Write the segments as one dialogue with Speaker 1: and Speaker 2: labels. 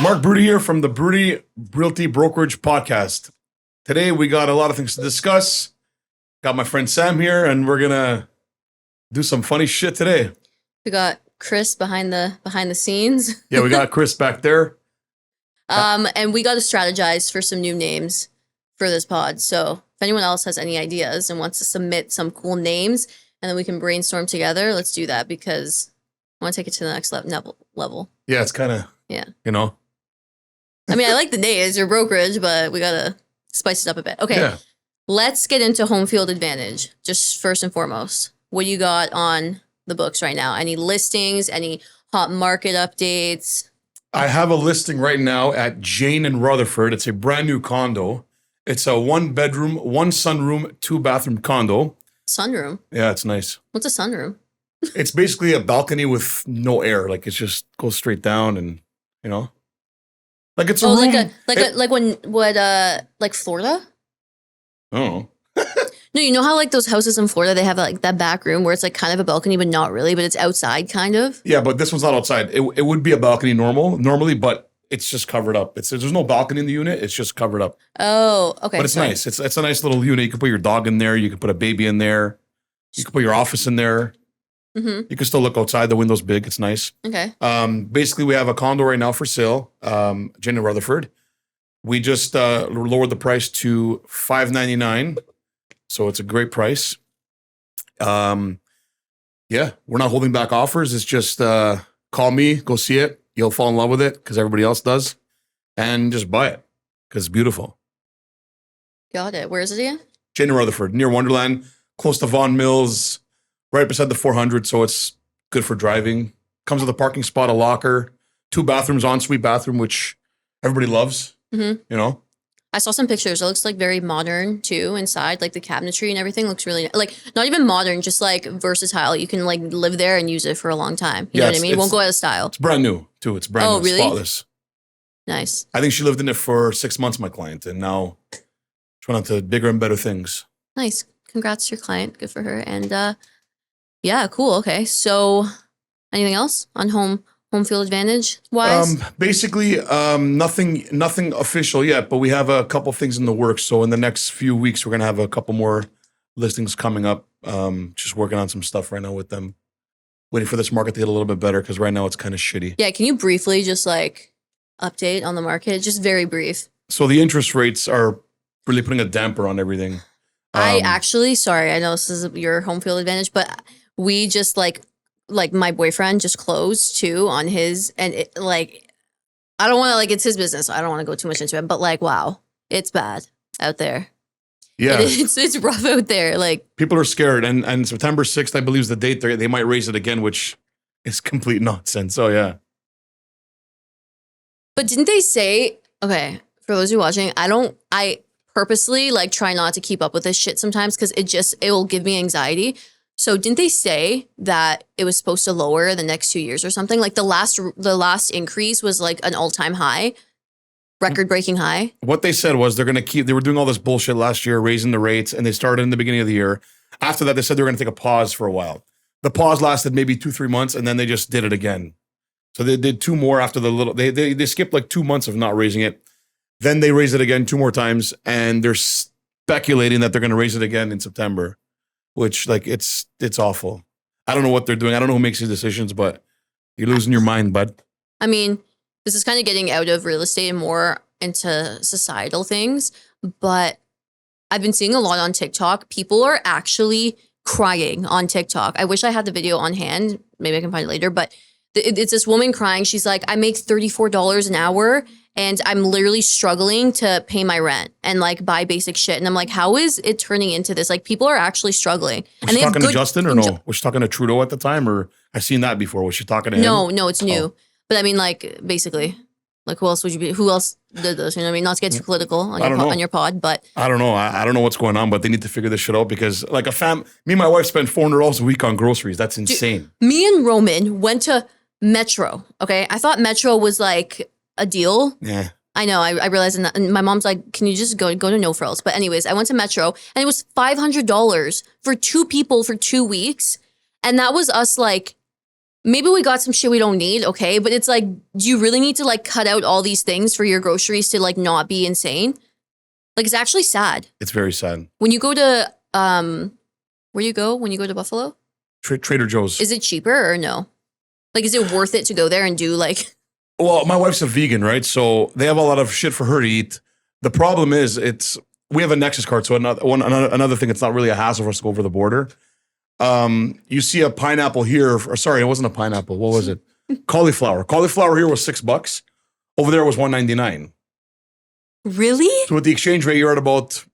Speaker 1: Mark Baroudi here from the Baroudi Realty Brokerage Podcast. Today we got a lot of things to discuss. Got my friend Sam here, and we're gonna do some funny shit today.
Speaker 2: We got Chris behind the scenes.
Speaker 1: Yeah, we got Chris back there.
Speaker 2: And we got to strategize for some new names for this pod. So if anyone else has any ideas and wants to submit some cool names, and then we can brainstorm together, let's do that because I want to take it to the next level.
Speaker 1: Yeah, it's kind of, you know.
Speaker 2: I mean, I like the names, your brokerage, but we got to spice it up a bit. Okay, Let's get into home field advantage. Just first and foremost, what do you got on the books right now? Any listings, any hot market updates?
Speaker 1: I have a listing right now at Jane in Rutherford. It's a brand new condo. It's a 1-bedroom, 1 sunroom, 2-bathroom condo.
Speaker 2: Sunroom?
Speaker 1: Yeah, it's nice.
Speaker 2: What's a sunroom?
Speaker 1: It's basically a balcony with no air. Like, it just goes straight down and, you know. Like, it's a room.
Speaker 2: Like Florida?
Speaker 1: Oh.
Speaker 2: No, you know how like those houses in Florida, they have like that back room where it's like kind of a balcony, but not really, but it's outside kind of?
Speaker 1: Yeah, but this one's not outside. It would be a balcony normally, but it's just covered up. There's no balcony in the unit. It's just covered up.
Speaker 2: Oh, okay.
Speaker 1: But it's nice. It's a nice little unit. You can put your dog in there. You can put a baby in there. You can put your office in there.
Speaker 2: Mm-hmm.
Speaker 1: You can still look outside. The window's big. It's nice.
Speaker 2: Okay.
Speaker 1: Basically, we have a condo right now for sale, Jane and Rutherford. We just lowered the price to $599, so it's a great price. Yeah, we're not holding back offers. It's just call me, go see it. You'll fall in love with it because everybody else does, and just buy it because it's beautiful.
Speaker 2: Got it. Where is it again?
Speaker 1: Jane and Rutherford, near Wonderland, close to Vaughan Mills, right beside the 400, so it's good for driving. Comes with a parking spot, a locker, 2 bathrooms, ensuite bathroom, which everybody loves.
Speaker 2: Mm-hmm.
Speaker 1: You know,
Speaker 2: I saw some pictures. It looks like very modern too inside, like the cabinetry and everything looks really like not even modern, just like versatile. You can like live there and use it for a long time. You know what I mean? It won't go out of style.
Speaker 1: It's brand new too. It's brand new,
Speaker 2: really?
Speaker 1: Spotless.
Speaker 2: Nice.
Speaker 1: I think she lived in it for 6 months, my client, and now she's went on to bigger and better things.
Speaker 2: Nice. Congrats to your client. Good for her. And yeah, cool. Okay. So anything else on home field advantage wise?
Speaker 1: Basically, nothing official yet, but we have a couple things in the works. So in the next few weeks, we're gonna have a couple more listings coming up. Just working on some stuff right now with them, waiting for this market to get a little bit better because right now it's kind of shitty.
Speaker 2: Yeah, can you briefly just like update on the market? Just very brief.
Speaker 1: So the interest rates are really putting a damper on everything.
Speaker 2: I know this is your home field advantage, but we just like my boyfriend just closed too on his, and it, like, I don't want to, like, it's his business, so I don't want to go too much into it, but like, wow, it's bad out there.
Speaker 1: Yeah.
Speaker 2: It's rough out there. Like,
Speaker 1: people are scared, and September 6th, I believe, is the date they might raise it again, which is complete nonsense. So yeah.
Speaker 2: But didn't they say, okay, for those who are watching, I purposely like try not to keep up with this shit sometimes because it will give me anxiety. So didn't they say that it was supposed to lower the next 2 years or something? Like the last increase was like an all-time high, record-breaking high. What
Speaker 1: they said was they were doing all this bullshit last year, raising the rates, and they started in the beginning of the year. After that, they said they were going to take a pause for a while. The pause lasted maybe 2-3 months, and then they just did it again. So they did 2 more after they skipped like 2 months of not raising it. Then they raised it again 2 more times, and they're speculating that they're going to raise it again in September. Which, like, it's awful. I don't know what they're doing. I don't know who makes these decisions, but you're losing your mind, bud.
Speaker 2: I mean, this is kind of getting out of real estate and more into societal things, but I've been seeing a lot on TikTok. People are actually crying on TikTok. I wish I had the video on hand. Maybe I can find it later, but it's this woman crying. She's like, I make $34 an hour and I'm literally struggling to pay my rent and like buy basic shit. And I'm like, how is it turning into this? Like, people are actually struggling.
Speaker 1: Was she talking to Justin or no? Was she talking to Trudeau at the time, or I've seen that before? Was she talking to him?
Speaker 2: No, it's new. But I mean, like, basically, like, who else did this? You know what I mean? Not to get too political on your pod, but
Speaker 1: I don't know. I don't know what's going on, but they need to figure this shit out because like me and my wife spend $400 a week on groceries. That's insane.
Speaker 2: Dude, me and Roman went to Metro. Okay. I thought Metro was like a deal.
Speaker 1: Yeah.
Speaker 2: I know. I realized, and my mom's like, "Can you just go to No Frills?" But anyways, I went to Metro, and it was $500 for 2 people for 2 weeks, and that was us like maybe we got some shit we don't need, okay? But it's like, do you really need to like cut out all these things for your groceries to like not be insane? Like, it's actually sad.
Speaker 1: It's very sad.
Speaker 2: When you go to, where you go when you go to Buffalo?
Speaker 1: Trader Joe's.
Speaker 2: Is it cheaper or no? Like, is it worth it to go there and do like...
Speaker 1: Well, my wife's a vegan, right? So they have a lot of shit for her to eat. The problem is we have a Nexus card. So another thing, it's not really a hassle for us to go over the border. You see a pineapple here, or sorry, it wasn't a pineapple. What was it? Cauliflower. Cauliflower here was $6. Over there was $1.99.
Speaker 2: Really?
Speaker 1: So with the exchange rate, you're at about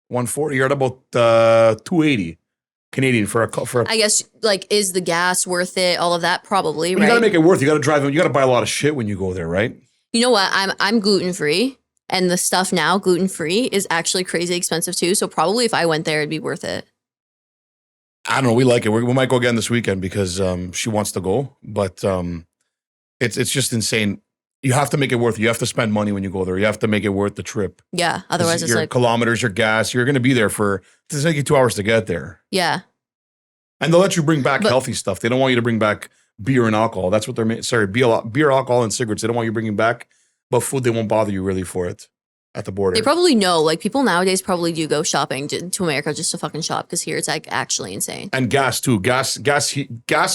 Speaker 1: 140. You're at about 280 Canadian for a.
Speaker 2: I guess like, is the gas worth it? All of that, probably.
Speaker 1: But
Speaker 2: right?
Speaker 1: You gotta make it worth. You gotta drive. You gotta buy a lot of shit when you go there, right?
Speaker 2: You know what? I'm gluten free, and the stuff now gluten free is actually crazy expensive too. So probably if I went there, it'd be worth it.
Speaker 1: I don't know. We like it. We might go again this weekend because she wants to go. But it's just insane. You have to make it worth it. You have to spend money when you go there. You have to make it worth the trip.
Speaker 2: Yeah. Otherwise, it's
Speaker 1: your
Speaker 2: like
Speaker 1: kilometers, your gas. You're going to be there it's take you 2 hours to get there.
Speaker 2: Yeah.
Speaker 1: And they'll let you bring back healthy stuff. They don't want you to bring back beer and alcohol. That's what beer, alcohol, and cigarettes. They don't want you bringing back. But food, they won't bother you really for it at the border.
Speaker 2: They probably know. Like, people nowadays probably do go shopping to America just to fucking shop, because here it's like actually insane.
Speaker 1: And gas too. Gas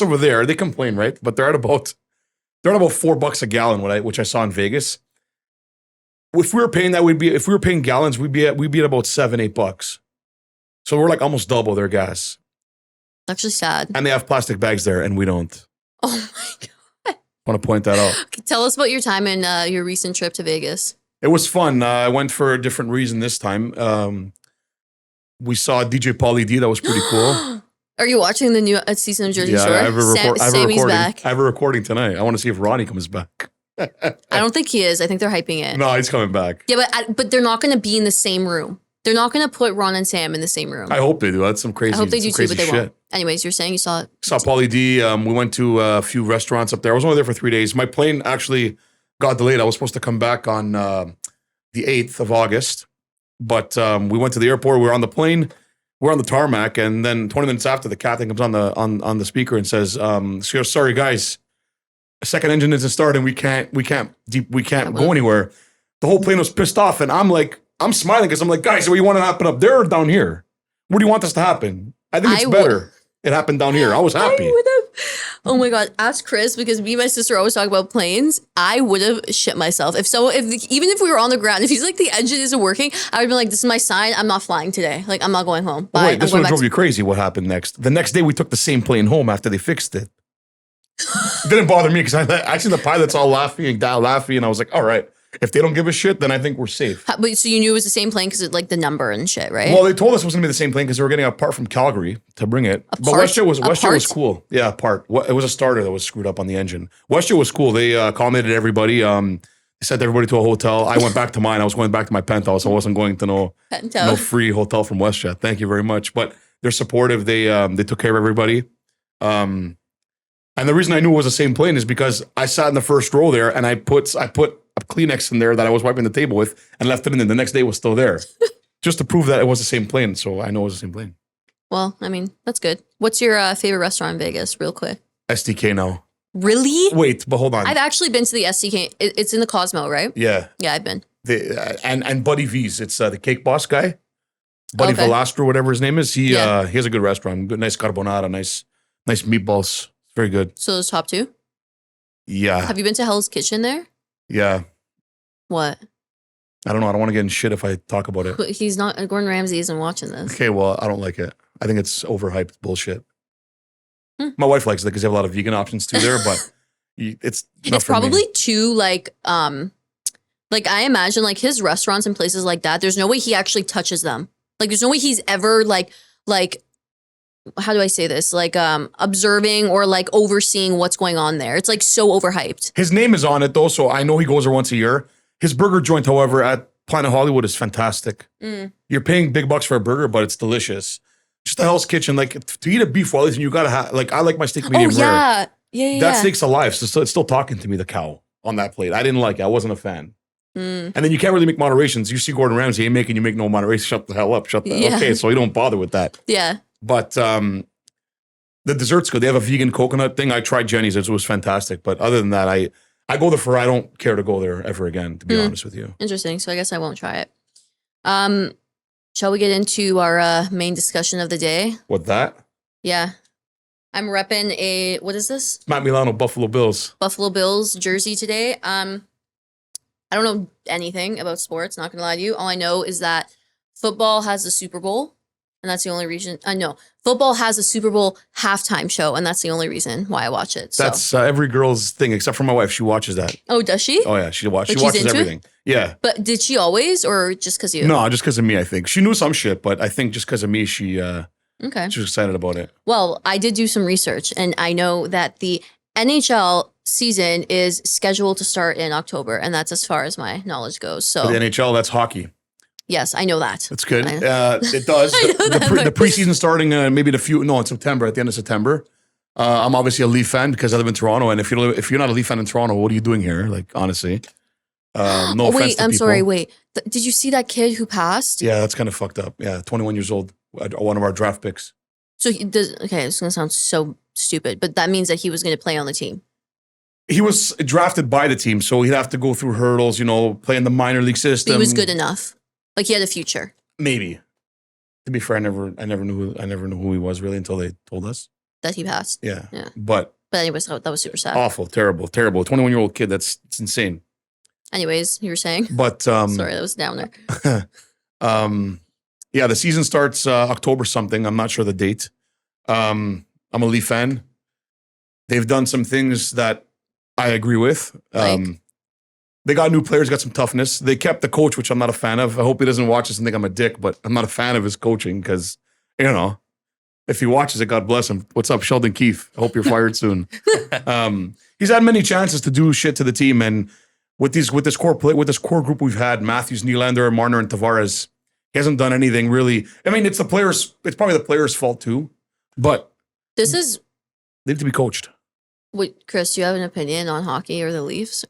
Speaker 1: over there. They complain, right? But they're at about $4 a gallon. Which I saw in Vegas. If we were paying that, if we were paying gallons, we'd be at about $7-8. So we're like almost double their gas.
Speaker 2: Actually sad.
Speaker 1: And they have plastic bags there, and we don't.
Speaker 2: Oh my God.
Speaker 1: I want to point that out.
Speaker 2: Okay, tell us about your time in your recent trip to Vegas.
Speaker 1: It was fun. I went for a different reason this time. We saw DJ Pauly D. That was pretty cool.
Speaker 2: Are you watching the new season of Jersey Shore?
Speaker 1: I have a recording.
Speaker 2: Back.
Speaker 1: I have a recording tonight. I want to see if Ronnie comes back.
Speaker 2: I don't think he is. I think they're hyping it.
Speaker 1: No, he's coming back.
Speaker 2: Yeah, but they're not going to be in the same room. They're not going to put Ron and Sam in the same room.
Speaker 1: I hope they do. That's some crazy.
Speaker 2: I hope they do too, but they
Speaker 1: shit.
Speaker 2: won't. Anyways, you're saying you saw it.
Speaker 1: Saw Pauly D. We went to a few restaurants up there. I was only there for 3 days. My plane actually got delayed. I was supposed to come back on the 8th of August, but we went to the airport. We were on the plane. We're on the tarmac, and then 20 minutes after, the captain comes on the speaker and says, "Sorry guys, a second engine isn't starting. We can't go anywhere." The whole plane was pissed off, and I'm smiling because I'm like, guys, what do you want to happen up there or down here? Where do you want this to happen? I think it's better. It happened down here. I was happy.
Speaker 2: Oh my God, ask Chris, because me and my sister always talk about planes. I would have shit myself. Even if we were on the ground, if he's like, the engine isn't working, I would be like, this is my sign. I'm not flying today. Like, I'm not going home. Bye.
Speaker 1: Wait, this one drove you crazy. What happened next? The next day, we took the same plane home after they fixed it. It didn't bother me because I see the pilots all laughing, and I was like, all right. If they don't give a shit, then I think we're safe.
Speaker 2: But so you knew it was the same plane because it like the number and shit, right?
Speaker 1: Well, they told us it was going to be the same plane because they were getting a part from Calgary to bring it. But WestJet was cool. Yeah, a part. It was a starter that was screwed up on the engine. WestJet was cool. They accommodated everybody. They sent everybody to a hotel. I went back to mine. I was going back to my penthouse. I wasn't going to no free hotel from WestJet. Thank you very much. But they're supportive. They took care of everybody. And the reason I knew it was the same plane is because I sat in the first row there, and I put a Kleenex in there that I was wiping the table with and left it in there. The next day it was still there just to prove that it was the same plane. So I know it was the same plane.
Speaker 2: Well, I mean, that's good. What's your favorite restaurant in Vegas, real quick?
Speaker 1: SDK now.
Speaker 2: Really?
Speaker 1: Wait, but hold on.
Speaker 2: I've actually been to the SDK. It's in the Cosmo, right?
Speaker 1: Yeah.
Speaker 2: Yeah, I've been.
Speaker 1: And Buddy V's. It's the Cake Boss guy. Buddy Velastro, whatever his name is. He has a good restaurant. Good, nice carbonara, nice meatballs. Very good.
Speaker 2: So those top two?
Speaker 1: Yeah.
Speaker 2: Have you been to Hell's Kitchen there?
Speaker 1: Yeah.
Speaker 2: What?
Speaker 1: I don't know. I don't want to get in shit if I talk about it.
Speaker 2: But he's not. Gordon Ramsay isn't watching this.
Speaker 1: Okay, well, I don't like it. I think it's overhyped bullshit. My wife likes it because they have a lot of vegan options too there, but it's
Speaker 2: probably too like I imagine like his restaurants and places like that. There's no way he actually touches them. Like there's no way he's ever like how do I say this? Like observing or like overseeing what's going on there. It's like so overhyped.
Speaker 1: His name is on it though, so I know he goes there once a year. His burger joint, however, at Planet Hollywood is fantastic. You're paying big bucks for a burger, but it's delicious. Just the Hell's Kitchen, like to eat a beef Wellington, you gotta have I like my steak medium rare.
Speaker 2: Yeah.
Speaker 1: That steak's alive, so it's still talking to me. The cow on that plate, I didn't like it. I wasn't a fan. And then you can't really make moderations. You see Gordon Ramsay, he ain't making you make no moderation. Shut the hell up. Okay, so you don't bother with that.
Speaker 2: Yeah.
Speaker 1: But The dessert's good. They have a vegan coconut thing. I tried Jenny's. It was fantastic. But other than that, I go there for, I don't care to go there ever again, to be honest with you.
Speaker 2: Interesting. So I guess I won't try it. Shall we get into our main discussion of the day?
Speaker 1: What, that?
Speaker 2: Yeah. I'm repping what is this?
Speaker 1: Matt Milano, Buffalo Bills.
Speaker 2: Buffalo Bills jersey today. I don't know anything about sports, not gonna lie to you. All I know is that football has the Super Bowl. And that's the only reason I know. Football has a Super Bowl halftime show, and that's the only reason why I watch it. So.
Speaker 1: That's every girl's thing, except for my wife. She watches that.
Speaker 2: Oh, does she?
Speaker 1: Oh, yeah. She watches everything. Yeah.
Speaker 2: But did she always, or just because you?
Speaker 1: No, just because of me, I think. She knew some shit, but I think just because of me, she was excited about it.
Speaker 2: Well, I did do some research, and I know that the NHL season is scheduled to start in October, and that's as far as my knowledge goes. So
Speaker 1: for the NHL, that's hockey.
Speaker 2: Yes, I know that.
Speaker 1: That's good. It does. The preseason starting maybe in September, at the end of September. I'm obviously a Leaf fan because I live in Toronto. And if you're not a Leaf fan in Toronto, what are you doing here? Like, honestly. No offense
Speaker 2: wait,
Speaker 1: to
Speaker 2: I'm
Speaker 1: people.
Speaker 2: sorry. Wait, did you see that kid who passed?
Speaker 1: Yeah, that's kind of fucked up. Yeah, 21 years old. One of our draft picks.
Speaker 2: So okay, it's going to sound so stupid, but that means that he was going to play on the team.
Speaker 1: He was drafted by the team, so he'd have to go through hurdles, play in the minor league system.
Speaker 2: He was good enough. Like he had a future.
Speaker 1: Maybe. To be fair, I never knew who he was really until they told us
Speaker 2: that he passed.
Speaker 1: Yeah. But
Speaker 2: anyways, that was super sad.
Speaker 1: Awful, terrible. 21-year-old kid. It's insane.
Speaker 2: Anyways, you were saying.
Speaker 1: But
Speaker 2: sorry, that was down there.
Speaker 1: Yeah, the season starts October something. I'm not sure the date. I'm a Leaf fan. They've done some things that I agree with. They got new players, got some toughness. They kept the coach, which I'm not a fan of. I hope he doesn't watch this and think I'm a dick, but I'm not a fan of his coaching because, if he watches it, God bless him. What's up, Sheldon Keefe? I hope you're fired soon. He's had many chances to do shit to the team, and with this core group we've had, Matthews, Nylander, Marner, and Tavares, he hasn't done anything really. I mean, it's probably the players' fault too, but they need to be coached.
Speaker 2: Wait, Chris, do you have an opinion on hockey or the Leafs?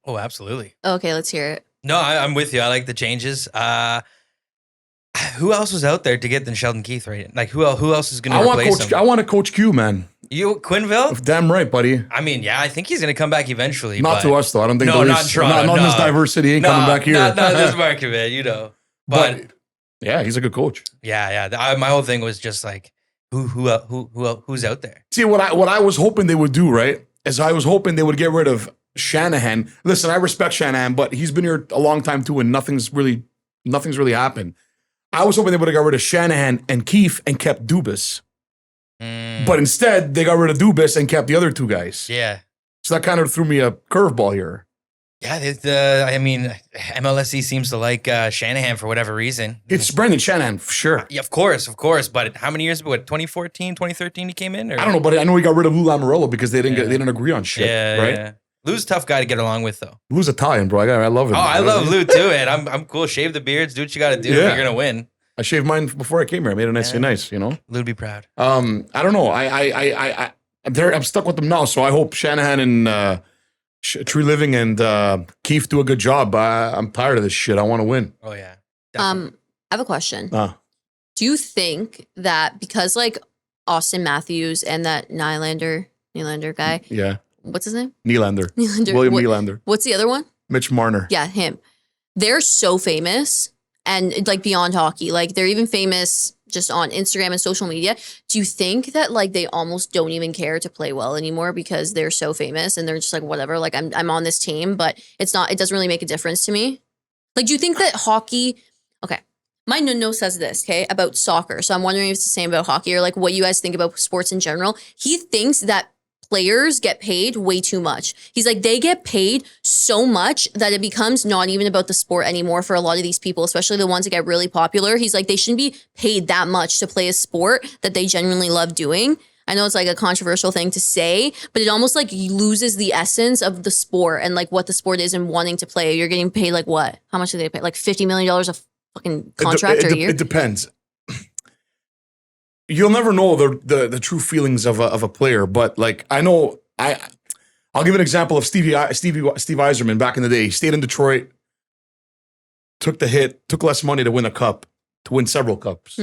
Speaker 3: Oh, absolutely.
Speaker 2: Okay, let's hear it.
Speaker 3: No, I'm with you. I like the changes. Who else was out there to get than Sheldon Keefe, right? Like, who else is going to replace him?
Speaker 1: I want to coach Q, man.
Speaker 3: You, Quenneville?
Speaker 1: Damn right, buddy.
Speaker 3: I mean, yeah, I think he's going to come back eventually.
Speaker 1: Not to us, though. I don't think
Speaker 3: not in Toronto.
Speaker 1: Not in this diversity. He ain't coming back here.
Speaker 3: Not this market, man, But
Speaker 1: yeah, he's a good coach.
Speaker 3: Yeah. My whole thing was just like, who's out there?
Speaker 1: See, what I was hoping they would do, right, is I was hoping they would get rid of Shanahan. Listen, I respect Shanahan, but he's been here a long time too, and nothing's really happened. I was hoping they would have got rid of Shanahan and Keefe and kept Dubas. But instead, they got rid of Dubas and kept the other two guys.
Speaker 3: Yeah.
Speaker 1: So that kind of threw me a curveball here.
Speaker 3: Yeah, I mean, MLSE seems to like Shanahan for whatever reason.
Speaker 1: It's Brendan Shanahan, for sure.
Speaker 3: Yeah, of course. But how many years ago? 2014, 2013 he came in? Or?
Speaker 1: I don't know, but I know he got rid of Lou Lamoriello because they didn't agree on shit, right?
Speaker 3: Yeah. Lou's a tough guy to get along with, though.
Speaker 1: Lou's Italian, bro. I love him.
Speaker 3: Oh, I love Lou, too, and I'm cool. Shave the beards. Do what you got to do if you're going to win.
Speaker 1: I shaved mine before I came here. I made it nice,
Speaker 3: Lou'd be proud.
Speaker 1: I don't know. I'm stuck with them now, so I hope Shanahan and True Living and Keefe do a good job. I'm tired of this shit. I want to win.
Speaker 3: Oh, yeah.
Speaker 2: Definitely. I have a question. Do you think that because, like, Austin Matthews and that Nylander guy...
Speaker 1: Yeah.
Speaker 2: What's his name?
Speaker 1: Nylander. William Nylander.
Speaker 2: What's the other one?
Speaker 1: Mitch Marner.
Speaker 2: Yeah, him. They're so famous and like beyond hockey. Like they're even famous just on Instagram and social media. Do you think that like they almost don't even care to play well anymore because they're so famous and they're just like, whatever, like I'm on this team, but it doesn't really make a difference to me? Like, do you think that hockey, okay, my Nuno says this, okay, about soccer. So I'm wondering if it's the same about hockey or like what you guys think about sports in general. He thinks that players get paid way too much. He's like, they get paid so much that it becomes not even about the sport anymore for a lot of these people, especially the ones that get really popular. He's like, they shouldn't be paid that much to play a sport that they genuinely love doing. I know it's like a controversial thing to say, but it almost like loses the essence of the sport and like what the sport is and wanting to play. You're getting paid like what? How much do they pay? Like $50 million a fucking contract a year?
Speaker 1: It depends. You'll never know the true feelings of a player, but like I know I'll give an example of Steve Yzerman back in the day. He stayed in Detroit, took the hit, took less money to win several cups.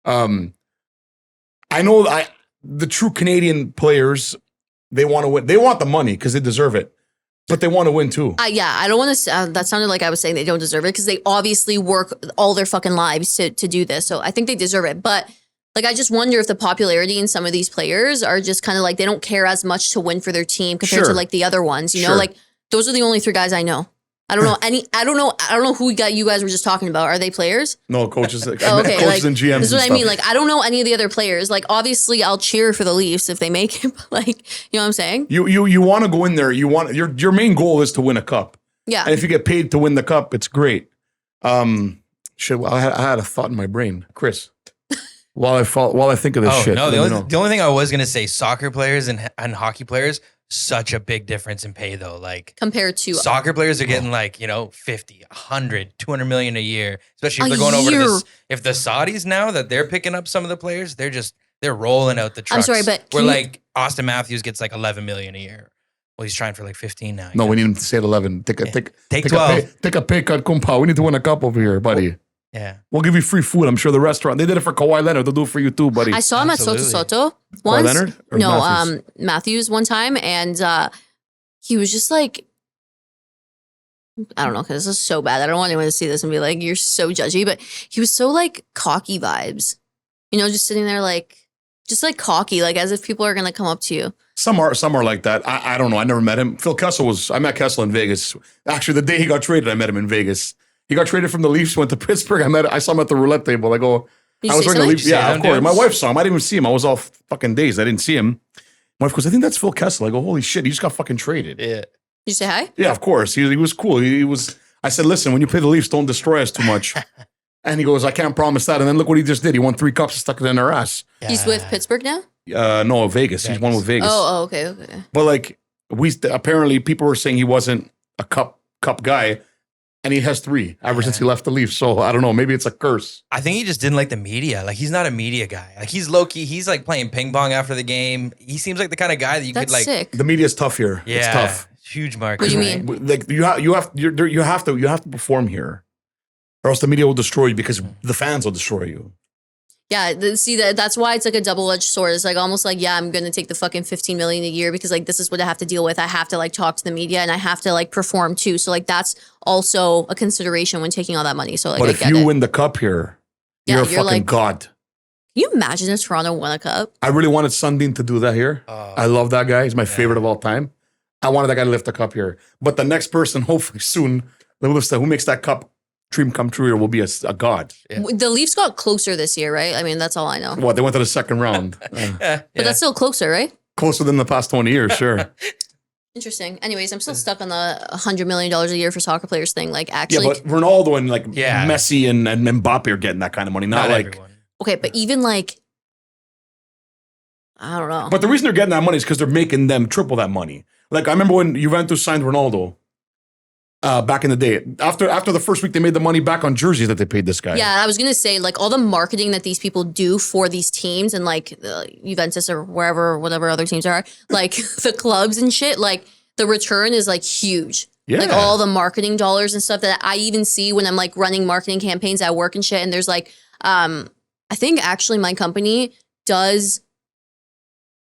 Speaker 1: I know the true Canadian players, they want to win. They want the money because they deserve it, but they want to win too.
Speaker 2: Yeah, I don't want to. That sounded like I was saying they don't deserve it because they obviously work all their fucking lives to do this. So I think they deserve it. But like, I just wonder if the popularity in some of these players are just kind of like they don't care as much to win for their team compared to like the other ones. You know, like those are the only 3 guys I know. I don't know any. I don't know who you guys were just talking about. Are they players?
Speaker 1: No, coaches.
Speaker 2: Okay,
Speaker 1: coaches
Speaker 2: like,
Speaker 1: and GMs.
Speaker 2: This is what
Speaker 1: and
Speaker 2: I mean. Like, I don't know any of the other players. Like, obviously, I'll cheer for the Leafs if they make it. But like, you know what I'm saying?
Speaker 1: You want to go in there. You want your main goal is to win a cup.
Speaker 2: Yeah.
Speaker 1: And if you get paid to win the cup, it's great. Shit. I had a thought in my brain, Chris. While I think of this shit.
Speaker 3: No, the only thing I was gonna say, soccer players and hockey players, such a big difference in pay though. Like
Speaker 2: compared to
Speaker 3: soccer players are getting like, 50, 100, 200 million a year, especially if they're going over to this. If the Saudis now that they're picking up some of the players, they're rolling out the trucks.
Speaker 2: I'm sorry, but
Speaker 3: where like Austin Matthews gets like 11 million a year. Well, he's trying for like 15 now.
Speaker 1: No, we need him to stay at 11. Take
Speaker 3: 12.
Speaker 1: Take a pay cut, compa. We need to win a cup over here, buddy.
Speaker 3: Yeah.
Speaker 1: We'll give you free food. I'm sure the restaurant, they did it for Kawhi Leonard. They'll do it for you too, buddy.
Speaker 2: I saw him
Speaker 3: Absolutely.
Speaker 2: at Soto once.
Speaker 1: Kawhi Leonard? Or
Speaker 2: No,
Speaker 1: Matthews?
Speaker 2: Matthews one time. And he was just like, I don't know, because this is so bad. I don't want anyone to see this and be like, you're so judgy. But he was so like cocky vibes. Just sitting there like, just like cocky, like as if people are going to come up to you.
Speaker 1: Some are like that. I don't know. I never met him. Phil Kessel I met Kessel in Vegas. Actually, the day he got traded, I met him in Vegas. He got traded from the Leafs, went to Pittsburgh. I saw him at the roulette table. I go,
Speaker 2: Did
Speaker 1: I
Speaker 2: you
Speaker 1: was
Speaker 2: say
Speaker 1: wearing a Leafs.
Speaker 3: something?
Speaker 1: Yeah,
Speaker 3: Did you
Speaker 1: of
Speaker 3: say
Speaker 1: course.
Speaker 3: that,
Speaker 1: My
Speaker 3: dude?
Speaker 1: wife saw him. I didn't even see him. I was all fucking dazed. I didn't see him. My wife goes, I think that's Phil Kessel. I go, holy shit, he just got fucking traded.
Speaker 3: Yeah.
Speaker 2: Did you say hi?
Speaker 1: Yeah, of course. He was cool. He was. I said, listen, when you play the Leafs, don't destroy us too much. And he goes, I can't promise that. And then look what he just did. He won 3 cups and stuck it in our ass.
Speaker 2: He's with Pittsburgh now?
Speaker 1: No, Vegas. He's one with Vegas.
Speaker 2: Oh, okay.
Speaker 1: But like apparently people were saying he wasn't a cup guy, and he has 3 ever since he left the Leafs. So I don't know. Maybe it's a curse.
Speaker 3: I think he just didn't like the media. Like he's not a media guy. Like he's low key. He's like playing ping pong after the game. He seems like the kind of guy that you
Speaker 2: That's
Speaker 3: could like.
Speaker 2: sick.
Speaker 1: The media's tough here.
Speaker 3: Yeah,
Speaker 1: It's tough.
Speaker 3: Huge market.
Speaker 2: What do you mean?
Speaker 1: Like you have to perform here, or else the media will destroy you because the fans will destroy you.
Speaker 2: Yeah, that's why it's like a double-edged sword. It's like almost like, yeah, I'm gonna take the fucking 15 million a year because like this is what I have to deal with. I have to like talk to the media and I have to like perform too. So like that's also a consideration when taking all that money. So like,
Speaker 1: But
Speaker 2: I
Speaker 1: if
Speaker 2: get
Speaker 1: you
Speaker 2: it.
Speaker 1: win the cup here,
Speaker 2: Yeah,
Speaker 1: you're a
Speaker 2: you're
Speaker 1: fucking
Speaker 2: like-
Speaker 1: god.
Speaker 2: Can you imagine if Toronto won a cup?
Speaker 1: I really wanted Sundin to do that here. I love that guy. He's my favorite of all time. I wanted that guy to lift the cup here. But the next person, hopefully soon, who makes that cup dream come true here will be a god.
Speaker 3: Yeah.
Speaker 2: The Leafs got closer this year, right? I mean, that's all I know.
Speaker 1: What, they went to the second round.
Speaker 3: Yeah.
Speaker 2: But that's still closer, right?
Speaker 1: Closer than the past 20 years, sure.
Speaker 2: Interesting. Anyways, I'm still stuck on the $100 million a year for soccer players thing. Like,
Speaker 1: Yeah,
Speaker 2: actually,
Speaker 1: but Ronaldo and like
Speaker 3: Yeah.
Speaker 1: Messi and Mbappe are getting that kind of money. Not like,
Speaker 3: everyone.
Speaker 2: okay, but even like, I don't know.
Speaker 1: but the reason they're getting that money is because they're making them triple that money. Like I remember when Juventus signed Ronaldo back in the day. After the first week, they made the money back on jerseys that they paid this guy.
Speaker 2: Yeah, I was gonna say like all the marketing that these people do for these teams and like Juventus or whatever other teams are, like the clubs and shit. Like the return is like huge.
Speaker 1: Yeah.
Speaker 2: Like all the marketing dollars and stuff that I even see when I'm like running marketing campaigns at work and shit. And there's like, I think actually my company does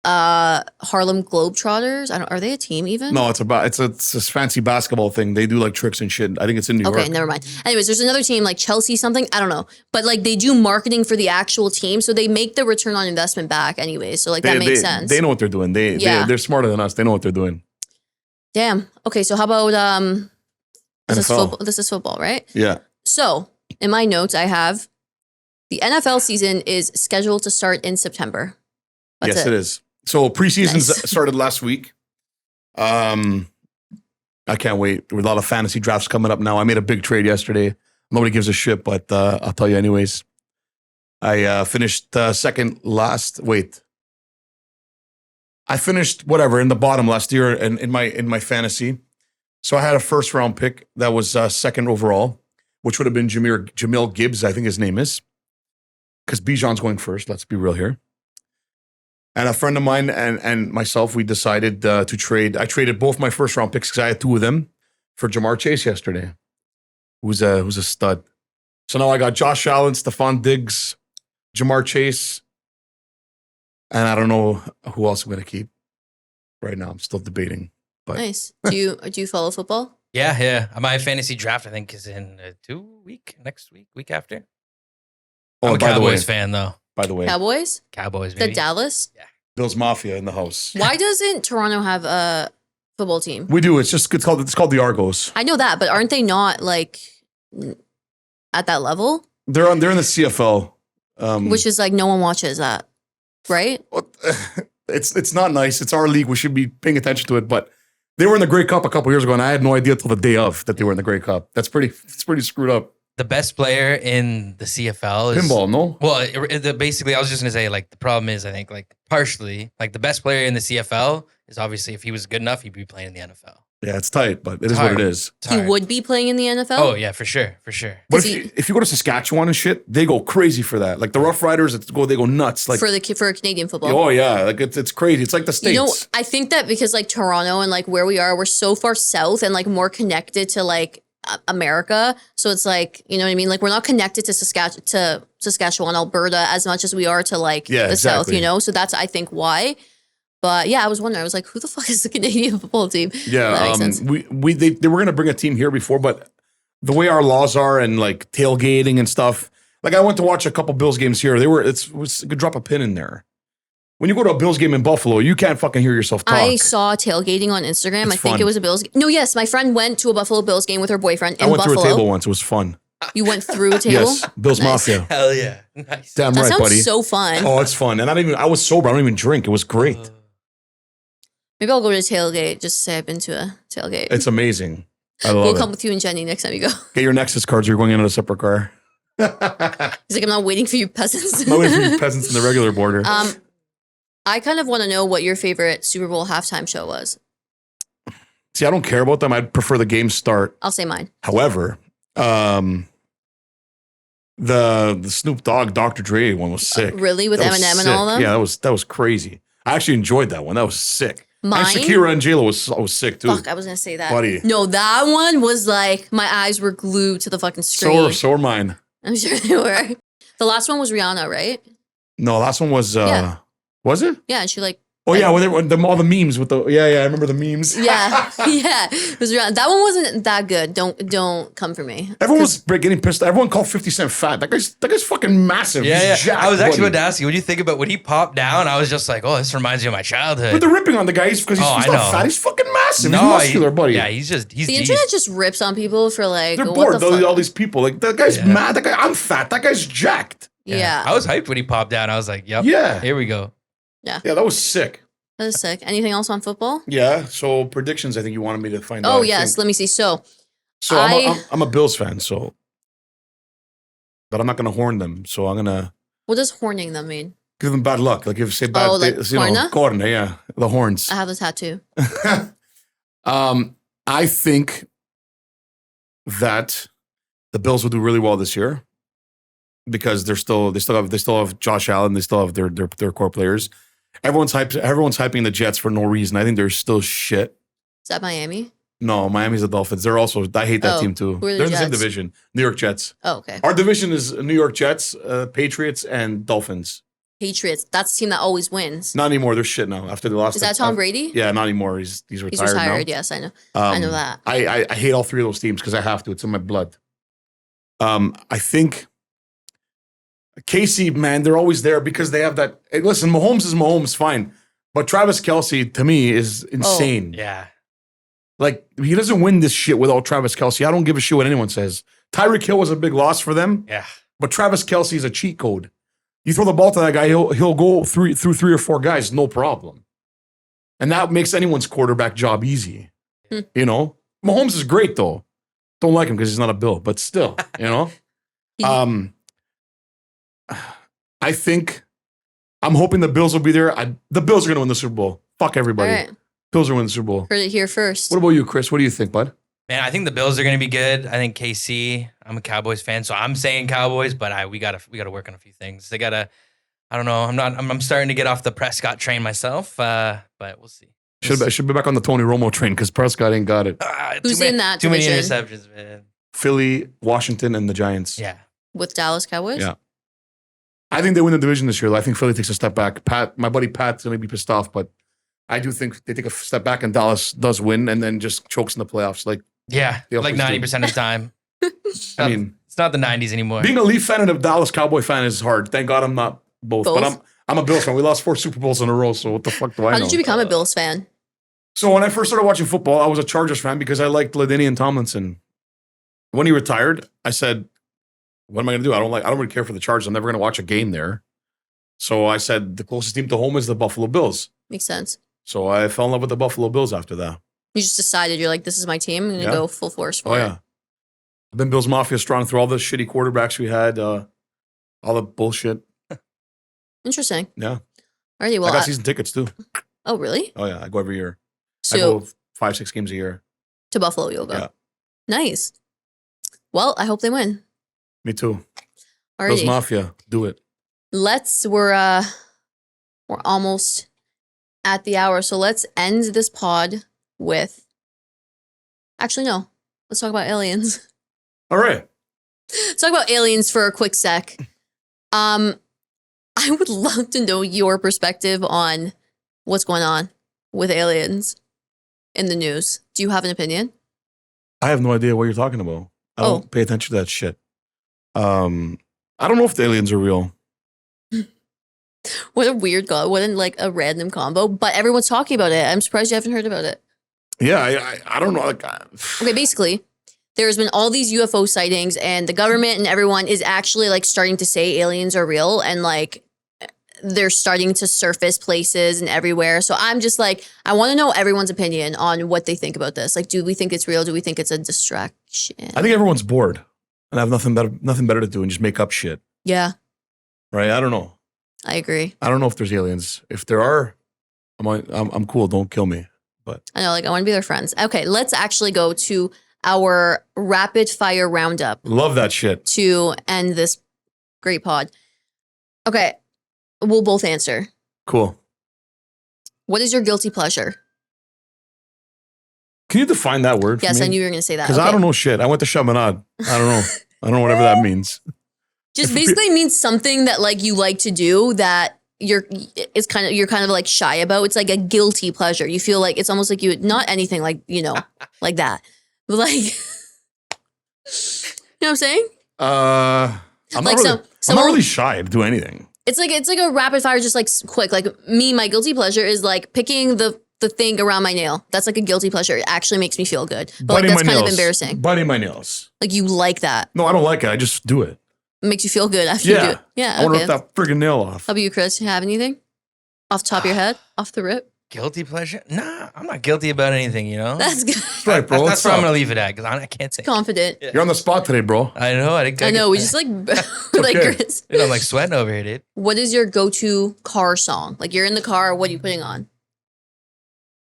Speaker 2: Harlem Globetrotters. Are they a team even?
Speaker 1: No, it's this fancy basketball thing. They do like tricks and shit. I think it's in New York.
Speaker 2: Okay, never mind. Anyways, there's another team like Chelsea something. I don't know. But like they do marketing for the actual team. So they make the return on investment back anyway. So like that makes sense.
Speaker 1: They know what they're doing.
Speaker 2: Yeah.
Speaker 1: They're smarter than us. They know what they're doing.
Speaker 2: Damn. Okay, so how about
Speaker 1: NFL.
Speaker 2: This is football, right?
Speaker 1: Yeah.
Speaker 2: So in my notes I have the NFL season is scheduled to start in September. That's
Speaker 1: Yes, it is. So preseason
Speaker 2: Nice.
Speaker 1: started last week. I can't wait. There were a lot of fantasy drafts coming up now. I made a big trade yesterday. Nobody gives a shit, but I'll tell you anyways. I finished second last. Wait. I finished whatever in the bottom last year in my fantasy. So I had a first round pick that was second overall, which would have been Jamil Gibbs, I think his name is. Because Bijan's going first. Let's be real here. And a friend of mine and myself, we decided to trade. I traded both my first round picks because I had 2 of them for Jamar Chase yesterday, who's a stud. So now I got Josh Allen, Stephon Diggs, Jamar Chase, And I don't know who else I'm going to keep right now. I'm still debating. But
Speaker 2: Nice. Do you follow football?
Speaker 3: Yeah. My fantasy draft, I think, is in next week after. I'm a
Speaker 1: by the way,
Speaker 3: Cowboys fan, though.
Speaker 1: by the way,
Speaker 2: Cowboys?
Speaker 3: Cowboys,
Speaker 2: The
Speaker 3: baby.
Speaker 2: Dallas?
Speaker 1: Bills Mafia in the house.
Speaker 2: Why doesn't Toronto have a football team?
Speaker 1: We do. It's called the Argos.
Speaker 2: I know that, but aren't they not like at that level?
Speaker 1: They're in the CFL.
Speaker 2: Which is like no one watches that, right?
Speaker 1: It's not nice. It's our league. We should be paying attention to it. But they were in the Grey Cup a couple years ago, and I had no idea till the day of that they were in the Grey Cup. It's pretty screwed up.
Speaker 3: The best player in the CFL is
Speaker 1: Pinball, no?
Speaker 3: Well, basically, I was just gonna say, like, the problem is, I think, like, partially, like, the best player in the CFL is obviously, if he was good enough, he'd be playing in the NFL.
Speaker 1: Yeah, it's tight, but it is
Speaker 3: hard.
Speaker 1: what it is.
Speaker 3: It's
Speaker 2: He
Speaker 3: hard.
Speaker 2: would be playing in the NFL.
Speaker 3: Oh yeah, for sure.
Speaker 1: But if you go to Saskatchewan and shit, they go crazy for that. Like the Rough Riders, they go nuts. Like
Speaker 2: for Canadian football.
Speaker 1: oh yeah, like it's crazy. It's like the States.
Speaker 2: You know, I think that because like Toronto and like where we are, we're so far south and like more connected to like America. So it's like, you know what I mean? Like we're not connected to Saskatchewan, Alberta as much as we are to like the south, you know? So that's, I think, why. But yeah, I was wondering, I was like, who the fuck is the Canadian football team?
Speaker 1: Yeah,
Speaker 2: that makes sense.
Speaker 1: they were gonna bring a team here before, but the way our laws are and like tailgating and stuff, like I went to watch a couple Bills games here. It could drop a pin in there. When you go to a Bills game in Buffalo, you can't fucking hear yourself talk.
Speaker 2: I saw tailgating on Instagram.
Speaker 1: It's
Speaker 2: I think
Speaker 1: fun.
Speaker 2: it was a Bills. No, yes, my friend went to a Buffalo Bills game with her boyfriend in
Speaker 1: I went
Speaker 2: Buffalo.
Speaker 1: through a table once. It was fun.
Speaker 2: You went through a table?
Speaker 1: Yes, Bills
Speaker 2: Nice.
Speaker 1: Mafia.
Speaker 3: Hell yeah, nice.
Speaker 1: Damn
Speaker 2: That
Speaker 1: right,
Speaker 2: sounds
Speaker 1: buddy.
Speaker 2: so fun.
Speaker 1: Oh, it's fun. And I was sober. I don't even drink. It was great.
Speaker 2: Maybe I'll go to a tailgate just to say I've been to a tailgate.
Speaker 1: It's amazing. I love
Speaker 2: We'll
Speaker 1: it.
Speaker 2: come with you and Jenny next time you go.
Speaker 1: Get your Nexus cards. Or you're going in a separate car.
Speaker 2: He's like, I'm not waiting for you peasants.
Speaker 1: No waiting for you peasants in the regular border.
Speaker 2: I kind of want to know what your favorite Super Bowl halftime show was.
Speaker 1: See, I don't care about them. I'd prefer the game start.
Speaker 2: I'll say mine.
Speaker 1: However, the Snoop Dogg Dr. Dre one was sick.
Speaker 2: Really? With
Speaker 1: That was
Speaker 2: Eminem and
Speaker 1: sick.
Speaker 2: all of them?
Speaker 1: Yeah, that was crazy. I actually enjoyed that one. That was sick.
Speaker 2: Mine?
Speaker 1: And Shakira and J-Lo was sick too.
Speaker 2: Fuck, I was going to say that.
Speaker 1: Buddy.
Speaker 2: No, that one was like, my eyes were glued to the fucking screen.
Speaker 1: So are mine.
Speaker 2: I'm sure they were. The last one was Rihanna, right?
Speaker 1: No, last one was
Speaker 2: Yeah.
Speaker 1: Was it?
Speaker 2: Yeah, and she like,
Speaker 1: Oh yeah, when all the memes with the I remember the memes.
Speaker 2: yeah, it was Rihanna. That one wasn't that good. Don't come for me.
Speaker 1: Everyone was getting pissed. Everyone called 50 Cent fat. That guy's fucking massive.
Speaker 3: Yeah.
Speaker 1: He's jacked,
Speaker 3: I was actually
Speaker 1: buddy.
Speaker 3: about to ask you, when you think about when he popped down, I was just like, oh, this reminds me of my childhood.
Speaker 1: But they're ripping on the guy because he's
Speaker 3: Oh, I
Speaker 1: not
Speaker 3: know.
Speaker 1: fat. He's fucking massive.
Speaker 3: No,
Speaker 1: he's muscular, buddy.
Speaker 3: Yeah, he's
Speaker 2: The internet just rips on people for like,
Speaker 1: They're
Speaker 2: what
Speaker 1: bored.
Speaker 2: the fuck?
Speaker 1: All these people. Like that guy's
Speaker 3: Yeah.
Speaker 1: mad. That guy, I'm fat. That guy's jacked.
Speaker 2: Yeah.
Speaker 3: I was hyped when he popped down. I was like, yep.
Speaker 1: Yeah.
Speaker 3: Here we go.
Speaker 1: Yeah, that was sick.
Speaker 2: That is sick. Anything else on football?
Speaker 1: Yeah. So predictions. I think you wanted me to find out.
Speaker 2: Oh
Speaker 1: I
Speaker 2: yes.
Speaker 1: think.
Speaker 2: Let me see. So
Speaker 1: So I'm a Bills fan. So, but I'm not gonna horn them. So I'm gonna
Speaker 2: what does horning them mean?
Speaker 1: give them bad luck. Like if you say bad,
Speaker 2: like corna?
Speaker 1: corna. Yeah, the horns.
Speaker 2: I have the tattoo.
Speaker 1: I think that the Bills will do really well this year because they still have Josh Allen, they still have their core players. Everyone's hyping the Jets for no reason. I think they're still shit.
Speaker 2: Is that Miami?
Speaker 1: No, Miami's the Dolphins. They're also I hate that team too.
Speaker 2: Who are the
Speaker 1: They're in the same
Speaker 2: Jets?
Speaker 1: division. New York Jets.
Speaker 2: Oh, okay.
Speaker 1: Our division is New York Jets, Patriots, and Dolphins.
Speaker 2: Patriots. That's the team that always wins.
Speaker 1: Not anymore. They're shit now after they lost.
Speaker 2: Is that Tom Brady?
Speaker 1: Yeah, not anymore. He's retired.
Speaker 2: He's retired.
Speaker 1: now.
Speaker 2: Yes, I know. I know that.
Speaker 1: I hate all three of those teams because I have to. It's in my blood. I think KC, man, they're always there because they have that. Hey, listen, Mahomes is Mahomes, fine, but Travis Kelce to me is insane.
Speaker 3: Yeah.
Speaker 1: Like he doesn't win this shit without Travis Kelce. I don't give a shit what anyone says. Tyreek Hill was a big loss for them.
Speaker 3: Yeah.
Speaker 1: But Travis Kelce is a cheat code. You throw the ball to that guy, he'll go through 3 or 4 guys, no problem. And that makes anyone's quarterback job easy. You know? Mahomes is great though. Don't like him because he's not a Bill, but still, you know? I think I'm hoping the Bills will be there. The Bills are gonna win the Super Bowl. Fuck everybody.
Speaker 2: All right.
Speaker 1: Bills are winning the Super Bowl.
Speaker 2: Heard it here first.
Speaker 1: What about you, Chris? What do you think, bud?
Speaker 3: Man, I think the Bills are going to be good. I think KC. I'm a Cowboys fan, so I'm saying Cowboys, but we gotta work on a few things. They gotta. I don't know. I'm starting to get off the Prescott train myself, but we'll see.
Speaker 1: Should be back on the Tony Romo train because Prescott ain't got it.
Speaker 2: Who's in that
Speaker 3: Too many
Speaker 2: division?
Speaker 3: interceptions, man.
Speaker 1: Philly, Washington, and the Giants.
Speaker 3: Yeah.
Speaker 2: With Dallas Cowboys?
Speaker 1: Yeah. I think they win the division this year. I think Philly takes a step back. My buddy Pat's going to be pissed off, but I do think they take a step back and Dallas does win and then just chokes in the playoffs. Like
Speaker 3: Yeah,
Speaker 1: They
Speaker 3: like
Speaker 1: always do.
Speaker 3: 90% of the time.
Speaker 1: I mean,
Speaker 3: It's not the 90s anymore.
Speaker 1: being a Leaf fan and a Dallas Cowboy fan is hard. Thank God I'm not both. But
Speaker 2: Both?
Speaker 1: I'm a Bills fan. We lost 4 Super Bowls in a row, so what the fuck do I
Speaker 2: How
Speaker 1: know?
Speaker 2: did you become a Bills fan?
Speaker 1: So when I first started watching football, I was a Chargers fan because I liked LaDainian Tomlinson. When he retired, I said, "What am I going to do? I don't really care for the Chargers. I'm never going to watch a game there." So I said, the closest team to home is the Buffalo Bills.
Speaker 2: Makes sense.
Speaker 1: So I fell in love with the Buffalo Bills after that.
Speaker 2: You just decided you're like, this is my team. I'm gonna
Speaker 1: Yeah.
Speaker 2: go full force for
Speaker 1: Oh
Speaker 2: it.
Speaker 1: yeah, I've been Bills Mafia strong through all the shitty quarterbacks we had, all the bullshit.
Speaker 2: Interesting.
Speaker 1: Yeah,
Speaker 2: Alrighty. Well,
Speaker 1: I got season tickets too.
Speaker 2: oh really?
Speaker 1: Oh yeah, I go every year. I
Speaker 2: So
Speaker 1: go 5-6 games a year.
Speaker 2: to Buffalo, you'll go.
Speaker 1: Yeah.
Speaker 2: Nice. Well, I hope they win.
Speaker 1: Me too. Bills
Speaker 2: Alrighty.
Speaker 1: Mafia, do it.
Speaker 2: We're almost at the hour, so let's end this pod with. Actually, no. Let's talk about aliens.
Speaker 1: All right.
Speaker 2: Let's talk about aliens for a quick sec. I would love to know your perspective on what's going on with aliens in the news. Do you have an opinion?
Speaker 1: I have no idea what you're talking about. I don't pay attention to that shit. I don't know if the aliens are real.
Speaker 2: What a weird god. What like a random combo, but everyone's talking about it. I'm surprised you haven't heard about it.
Speaker 1: Yeah, I don't know. Like,
Speaker 2: Okay, basically, there's been all these UFO sightings, and the government and everyone is actually like starting to say aliens are real, and like they're starting to surface places and everywhere. So I'm just like, I want to know everyone's opinion on what they think about this. Like, do we think it's real? Do we think it's a distraction?
Speaker 1: I think everyone's bored and have nothing better to do and just make up shit.
Speaker 2: Yeah,
Speaker 1: Right? I don't know.
Speaker 2: I agree.
Speaker 1: I don't know if there's aliens. If there are, I'm cool. Don't kill me. But
Speaker 2: I know, like, I want to be their friends. Okay, let's actually go to our rapid fire roundup
Speaker 1: love that shit.
Speaker 2: to end this great pod. Okay, we'll both answer.
Speaker 1: Cool.
Speaker 2: What is your guilty pleasure?
Speaker 1: Can you define that word?
Speaker 2: Yes,
Speaker 1: for
Speaker 2: I
Speaker 1: me?
Speaker 2: knew you were going to say that.
Speaker 1: Because I don't know shit. I went to Chaminade. I don't know. I don't know whatever that means.
Speaker 2: Just basically means something that like you like to do that you're kind of like shy about. It's like a guilty pleasure. You feel like it's almost like you not anything like, you know, like that. But like you know what I'm saying?
Speaker 1: I'm
Speaker 2: Like
Speaker 1: not really,
Speaker 2: so
Speaker 1: I'm not really shy to do anything.
Speaker 2: it's like a rapid fire, just like quick. Like me, my guilty pleasure is like picking the thing around my nail. That's like a guilty pleasure. It actually makes me feel good. But like
Speaker 1: Biting
Speaker 2: that's
Speaker 1: my
Speaker 2: kind of
Speaker 1: nails.
Speaker 2: embarrassing.
Speaker 1: Biting my nails.
Speaker 2: Like you like that.
Speaker 1: No, I don't like it. I just do it.
Speaker 2: It makes you feel good after you do
Speaker 1: Yeah.
Speaker 2: it. Yeah.
Speaker 1: I want to
Speaker 2: Okay.
Speaker 1: rip that friggin' nail off.
Speaker 2: How about you, Chris? You have anything? Off the top of your head? Off the rip?
Speaker 3: Guilty pleasure? Nah, I'm not guilty about anything, you know?
Speaker 2: That's good.
Speaker 1: That's right, bro.
Speaker 3: That's
Speaker 1: What's
Speaker 3: where I'm
Speaker 1: up?
Speaker 3: going to leave it at because I can't say.
Speaker 2: Confident.
Speaker 1: You're on the spot today, bro.
Speaker 3: I know.
Speaker 2: I know. We just like, like
Speaker 1: okay.
Speaker 2: Chris.
Speaker 3: Dude, I'm like sweating over here, dude.
Speaker 2: What is your go-to car song? Like you're in the car. What are you putting on?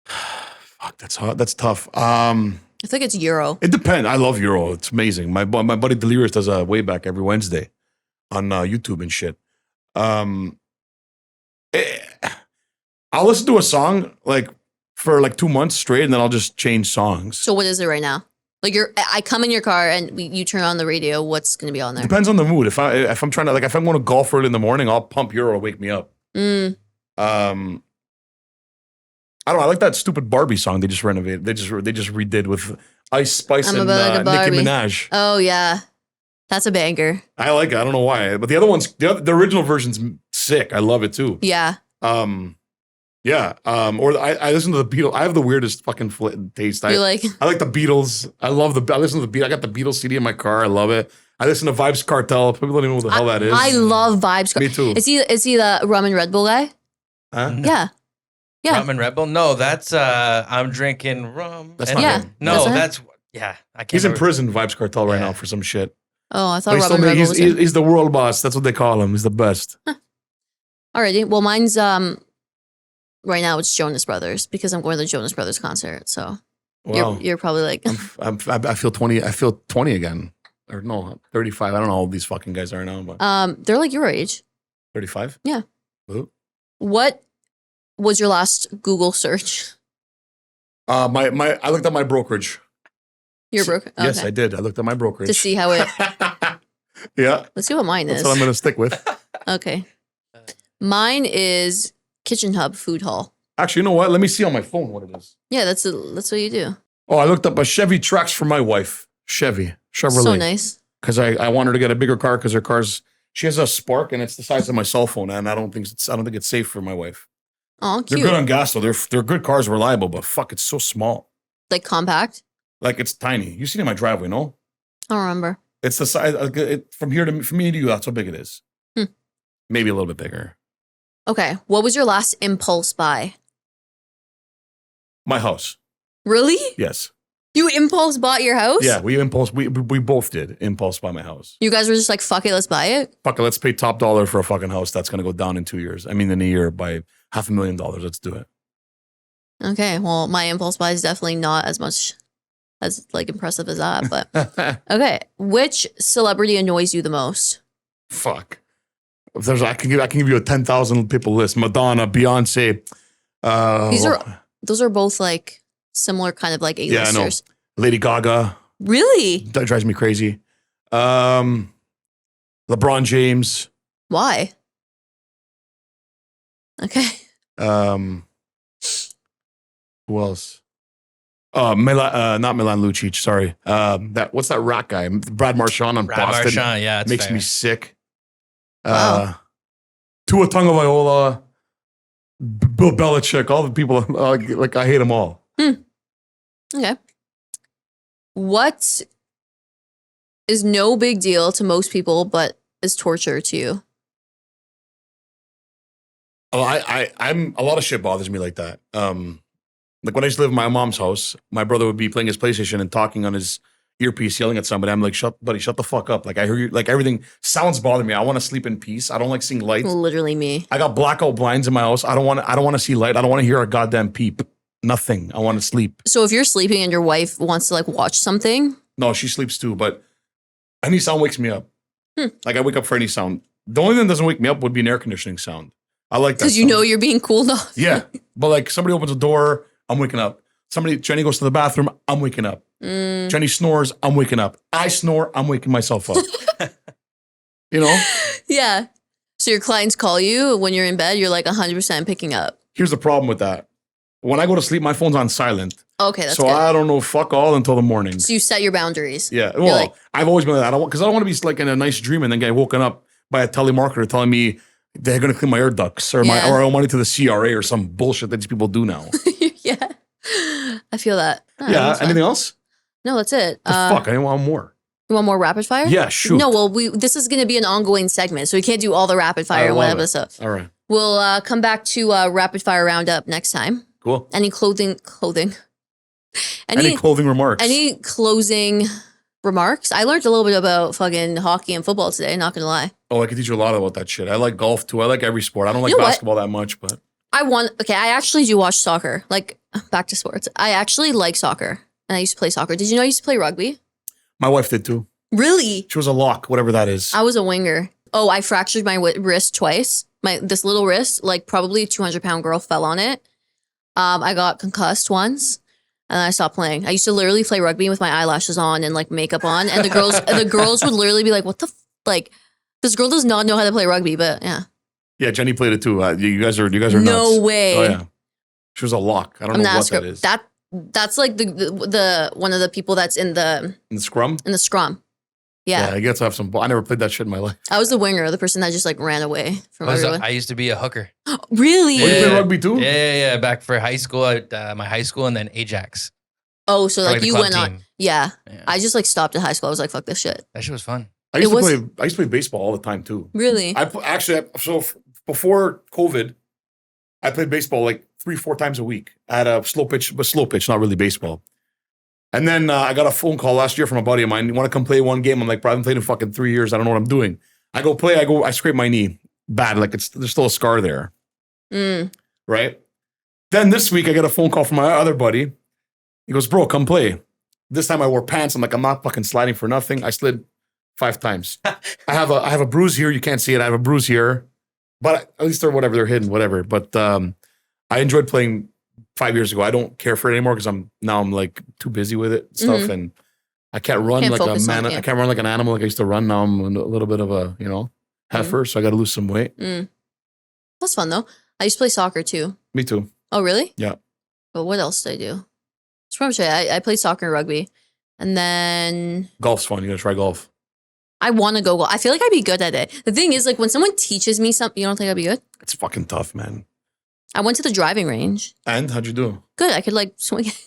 Speaker 1: Fuck, that's hard. That's tough.
Speaker 2: I think it's Euro.
Speaker 1: It depends. I love Euro. It's amazing. My buddy Delirious does a way back every Wednesday on YouTube and shit. I'll listen to a song like for like 2 months straight, and then I'll just change songs.
Speaker 2: So what is it right now? Like I come in your car and you turn on the radio. What's going to be on there?
Speaker 1: Depends on the mood. If I'm trying to if I'm going to golf early in the morning, I'll pump Euro to wake me up.
Speaker 2: Mm.
Speaker 1: I don't know. I like that stupid Barbie song they just renovated. They just redid with Ice Spice
Speaker 2: I'm
Speaker 1: and
Speaker 2: about like a
Speaker 1: Nicki
Speaker 2: Barbie.
Speaker 1: Minaj.
Speaker 2: Oh yeah, that's a banger.
Speaker 1: I like it. I don't know why, but the other ones, the original version's sick. I love it too.
Speaker 2: Yeah.
Speaker 1: Yeah. Or I listen to the Beatles. I have the weirdest fucking taste.
Speaker 2: You like?
Speaker 1: I like the Beatles. I listen to the Beatles. I got the Beatles CD in my car. I love it. I listen to Vibes Cartel. People don't even know what the hell that is.
Speaker 2: I love Vibes.
Speaker 1: Me too.
Speaker 2: Is he the rum and Red Bull guy?
Speaker 1: Huh?
Speaker 2: Yeah. Yeah.
Speaker 3: Rum and Red Bull? No, that's I'm drinking rum.
Speaker 1: That's
Speaker 3: and-
Speaker 1: not
Speaker 2: Yeah.
Speaker 1: him.
Speaker 3: No,
Speaker 2: That's not him?
Speaker 3: that's yeah. I can't.
Speaker 1: He's in
Speaker 3: remember.
Speaker 1: prison, Vibes Cartel, right
Speaker 3: Yeah.
Speaker 1: now for some shit.
Speaker 2: Oh, I
Speaker 1: But
Speaker 2: thought
Speaker 1: he's,
Speaker 2: rum
Speaker 1: still,
Speaker 2: and Red Bull was him.
Speaker 1: he's the world boss. That's what they call him. He's the best.
Speaker 2: Alrighty. Well, mine's right now it's Jonas Brothers because I'm going to the Jonas Brothers concert. So
Speaker 1: Wow.
Speaker 2: you're probably like
Speaker 1: I feel 20. I feel 20 again. Or no, 35. I don't know how old these fucking guys are now, but
Speaker 2: they're like your age.
Speaker 1: 35.
Speaker 2: Yeah.
Speaker 1: Ooh.
Speaker 2: What was your last Google search?
Speaker 1: I looked at my brokerage.
Speaker 2: Your broker. Okay.
Speaker 1: Yes, I did. I looked at my brokerage
Speaker 2: To see how it.
Speaker 1: Yeah,
Speaker 2: Let's see what mine
Speaker 1: that's
Speaker 2: is.
Speaker 1: what I'm gonna stick with.
Speaker 2: Okay. Mine is Kitchen Hub Food Hall.
Speaker 1: Actually, you know what? Let me see on my phone what it is.
Speaker 2: Yeah, that's what you do.
Speaker 1: Oh, I looked up a Chevy Trax for my wife. Chevrolet.
Speaker 2: So nice.
Speaker 1: Because I want her to get a bigger car because her car's she has a Spark and it's the size of my cell phone, and I don't think it's safe for my wife.
Speaker 2: Oh,
Speaker 1: They're
Speaker 2: cute.
Speaker 1: good on gas though. They're good cars, reliable, but fuck, it's so small.
Speaker 2: Like compact?
Speaker 1: Like it's tiny. You seen it in my driveway, no?
Speaker 2: I don't remember.
Speaker 1: It's the size from me to you. That's how big it is. Maybe a little bit bigger.
Speaker 2: Okay. What was your last impulse buy?
Speaker 1: My house.
Speaker 2: Really?
Speaker 1: Yes.
Speaker 2: You impulse bought your house?
Speaker 1: Yeah, we both did impulse buy my house.
Speaker 2: You guys were just like, fuck it, let's buy it?
Speaker 1: Fuck it, let's pay top dollar for a fucking house that's gonna go down in 2 years. I mean, in a year by $500,000. Let's do it.
Speaker 2: Okay. Well, my impulse buy is definitely not as much as like impressive as that. But okay. Which celebrity annoys you the most?
Speaker 1: Fuck. If there's, I can give you a 10,000 people list. Madonna, Beyonce.
Speaker 2: Those are both like similar kind of like A-listers.
Speaker 1: Yeah, I know. Lady Gaga.
Speaker 2: Really?
Speaker 1: That drives me crazy. LeBron James.
Speaker 2: Why? Okay.
Speaker 1: Who else? Not Milan Lucic. Sorry. What's that rat guy? Brad Marchand on Boston.
Speaker 3: Marchand, yeah,
Speaker 1: makes
Speaker 3: fair.
Speaker 1: me sick.
Speaker 2: Wow.
Speaker 1: Tua Tagovailoa, Bill Belichick, all the people. Like I hate them all.
Speaker 2: Okay. What is no big deal to most people, but is torture to you?
Speaker 1: Oh, I'm a lot of shit bothers me like that. Like when I used to live in my mom's house, my brother would be playing his PlayStation and talking on his earpiece, yelling at somebody. I'm like, shut the fuck up. Like I hear you, like everything sounds bother me. I want to sleep in peace. I don't like seeing lights.
Speaker 2: Literally me.
Speaker 1: I got blackout blinds in my house. I don't want to see light. I don't want to hear a goddamn peep. Nothing. I want to sleep.
Speaker 2: So if you're sleeping and your wife wants to like watch something,
Speaker 1: No, she sleeps too, but any sound wakes me up. Like I wake up for any sound. The only thing that doesn't wake me up would be an air conditioning sound. I like that.
Speaker 2: because you know you're being cooled off.
Speaker 1: Yeah. But like somebody opens a door, I'm waking up. Jenny goes to the bathroom, I'm waking up. Jenny snores, I'm waking up. I snore, I'm waking myself up. You know?
Speaker 2: Yeah. So your clients call you when you're in bed, you're like 100% picking up.
Speaker 1: Here's the problem with that. When I go to sleep, my phone's on silent.
Speaker 2: Okay, that's
Speaker 1: so
Speaker 2: good.
Speaker 1: I don't know fuck all until the morning.
Speaker 2: So you set your boundaries.
Speaker 1: Yeah.
Speaker 2: You're
Speaker 1: Well,
Speaker 2: like,
Speaker 1: I've always been like that. Because I don't want to be like in a nice dream and then get woken up by a telemarketer telling me they're going to clean my air ducts or
Speaker 2: Yeah.
Speaker 1: or I owe money to the CRA or some bullshit that these people do now.
Speaker 2: yeah. I feel that. Oh,
Speaker 1: Yeah.
Speaker 2: that's fine.
Speaker 1: Anything else?
Speaker 2: No, that's it.
Speaker 1: Fuck. I want more.
Speaker 2: You want more rapid fire?
Speaker 1: Yeah, shoot.
Speaker 2: No, well, this is going to be an ongoing segment, so we can't do all the rapid fire in one episode.
Speaker 1: All right.
Speaker 2: We'll come back to rapid fire roundup next time.
Speaker 1: Cool.
Speaker 2: Any clothing?
Speaker 1: Any clothing remarks?
Speaker 2: Any closing remarks? I learned a little bit about fucking hockey and football today, not gonna lie.
Speaker 1: Oh, I could teach you a lot about that shit. I like golf too. I like every sport. I don't like
Speaker 2: You know what?
Speaker 1: basketball that much, but
Speaker 2: I actually do watch soccer. Like, back to sports. I actually like soccer, and I used to play soccer. Did you know I used to play rugby?
Speaker 1: my wife did too.
Speaker 2: Really?
Speaker 1: She was a lock, whatever that is.
Speaker 2: I was a winger. Oh, I fractured my wrist twice. This little wrist, like probably a 200-pound girl fell on it. I got concussed once, and I stopped playing. I used to literally play rugby with my eyelashes on and like makeup on, and the girls would literally be like, "What the like? This girl does not know how to play rugby." But yeah,
Speaker 1: Yeah, Jenny played it too. You guys are nuts.
Speaker 2: no way.
Speaker 1: Oh yeah, she was a lock. I don't
Speaker 2: I'm
Speaker 1: know
Speaker 2: gonna
Speaker 1: what
Speaker 2: ask her.
Speaker 1: that is.
Speaker 2: That's like the one of the people that's in the
Speaker 1: scrum.
Speaker 2: scrum. Yeah.
Speaker 1: I get to have some. I never played that shit in my life.
Speaker 2: I was the winger, the person that just like ran away from everyone.
Speaker 3: I used to be a hooker.
Speaker 2: Really?
Speaker 1: Oh, you play rugby too?
Speaker 3: Yeah. Back for high school, at my high school, and then Ajax.
Speaker 2: Oh, so
Speaker 3: For,
Speaker 2: like
Speaker 3: the
Speaker 2: you
Speaker 3: club
Speaker 2: went on.
Speaker 3: team.
Speaker 2: Yeah.
Speaker 3: Yeah.
Speaker 2: I just like stopped at high school. I was like, fuck this shit.
Speaker 3: That shit was fun.
Speaker 1: I used to play baseball all the time too.
Speaker 2: Really?
Speaker 1: Before COVID, I played baseball like 3-4 times a week at a slow pitch, not really baseball. And then I got a phone call last year from a buddy of mine. You want to come play one game? I'm like, bro, I haven't played in fucking 3 years. I don't know what I'm doing. I go play. I scrape my knee bad. Like there's still a scar there. Right. Then this week I get a phone call from my other buddy. He goes, bro, come play. This time I wore pants. I'm like, I'm not fucking sliding for nothing. I slid 5 times. I have a bruise here. You can't see it. I have a bruise here, but at least they're hidden, whatever. But I enjoyed playing 5 years ago. I don't care for it anymore because I'm like too busy with it and stuff, and I can't run like a man. I can't run like an animal like I used to run. Now I'm a little bit of a heifer, so I got to lose some weight.
Speaker 2: That's fun though. I used to play soccer too.
Speaker 1: Me too.
Speaker 2: Oh, really?
Speaker 1: Yeah.
Speaker 2: But what else did I do? That's pretty much it. I played soccer and rugby. And then
Speaker 1: Golf's fun. You got to try golf.
Speaker 2: I want to go. I feel like I'd be good at it. The thing is, like, when someone teaches me something, you don't think I'd be good?
Speaker 1: It's fucking tough, man.
Speaker 2: I went to the driving range.
Speaker 1: And how'd you do?
Speaker 2: Good. I could, like, swing it.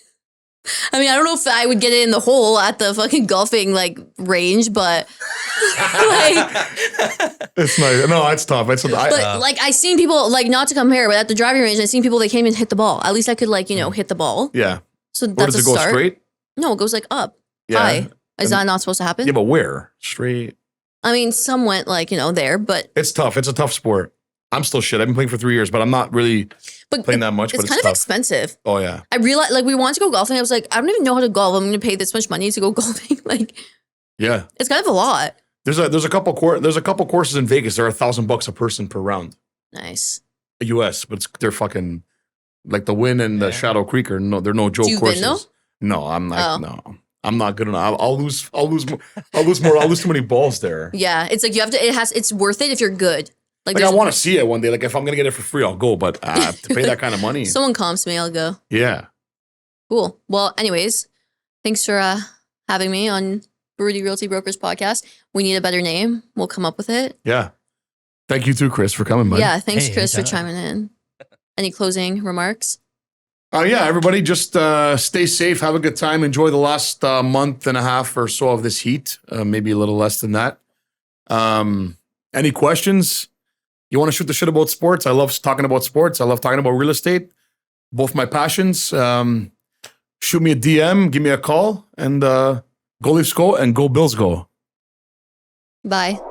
Speaker 2: I mean, I don't know if I would get it in the hole at the fucking golfing, like, range, but, like,
Speaker 1: It's nice. No, it's tough.
Speaker 2: like, I seen people, like, not to compare, but at the driving range, I seen people, they can't even hit the ball. At least I could, like, hit the ball.
Speaker 1: Yeah.
Speaker 2: So
Speaker 1: Where
Speaker 2: that's
Speaker 1: does
Speaker 2: a
Speaker 1: it go
Speaker 2: start.
Speaker 1: straight?
Speaker 2: No, it goes, like, up.
Speaker 1: Yeah.
Speaker 2: High. Is that not supposed to happen?
Speaker 1: Yeah, but where? Straight.
Speaker 2: I mean, some went, like, there, but.
Speaker 1: It's tough. It's a tough sport. I'm still shit. I've been playing for 3 years, but I'm not really playing that much.
Speaker 2: It's
Speaker 1: But
Speaker 2: kind of
Speaker 1: tough.
Speaker 2: expensive.
Speaker 1: Oh, yeah.
Speaker 2: I realized, like, we wanted to go golfing. I was like, I don't even know how to golf. I'm going to pay this much money to go golfing. Like,
Speaker 1: Yeah.
Speaker 2: it's kind of a lot.
Speaker 1: There's a couple courses in Vegas. They're $1,000 a person per round.
Speaker 2: Nice.
Speaker 1: US, but they're fucking like the Wynn and the Shadow Creek are they're no joke
Speaker 2: Do you
Speaker 1: courses.
Speaker 2: win, though?
Speaker 1: No, I'm like
Speaker 2: Oh.
Speaker 1: no. I'm not good enough. I'll lose more. I'll lose too many balls there.
Speaker 2: Yeah, it's like you have to. It's worth it if you're good.
Speaker 1: Like I want to see it one day. Like if I'm gonna get it for free, I'll go. But to pay that kind of money,
Speaker 2: someone comps me, I'll go.
Speaker 1: yeah.
Speaker 2: Cool. Well, anyways, thanks for having me on Baroudi Realty Brokers podcast. We need a better name. We'll come up with it.
Speaker 1: Yeah. Thank you too, Chris, for coming, bud.
Speaker 2: Yeah, thanks,
Speaker 3: Hey,
Speaker 2: Chris, for
Speaker 3: anytime.
Speaker 2: chiming in. Any closing remarks?
Speaker 1: Yeah, everybody just stay safe, have a good time, enjoy the last month and a half or so of this heat, maybe a little less than that. Any questions? You want to shoot the shit about sports? I love talking about sports. I love talking about real estate. Both my passions. Shoot me a DM, give me a call, and go Leafs go and go Bills go.
Speaker 2: Bye.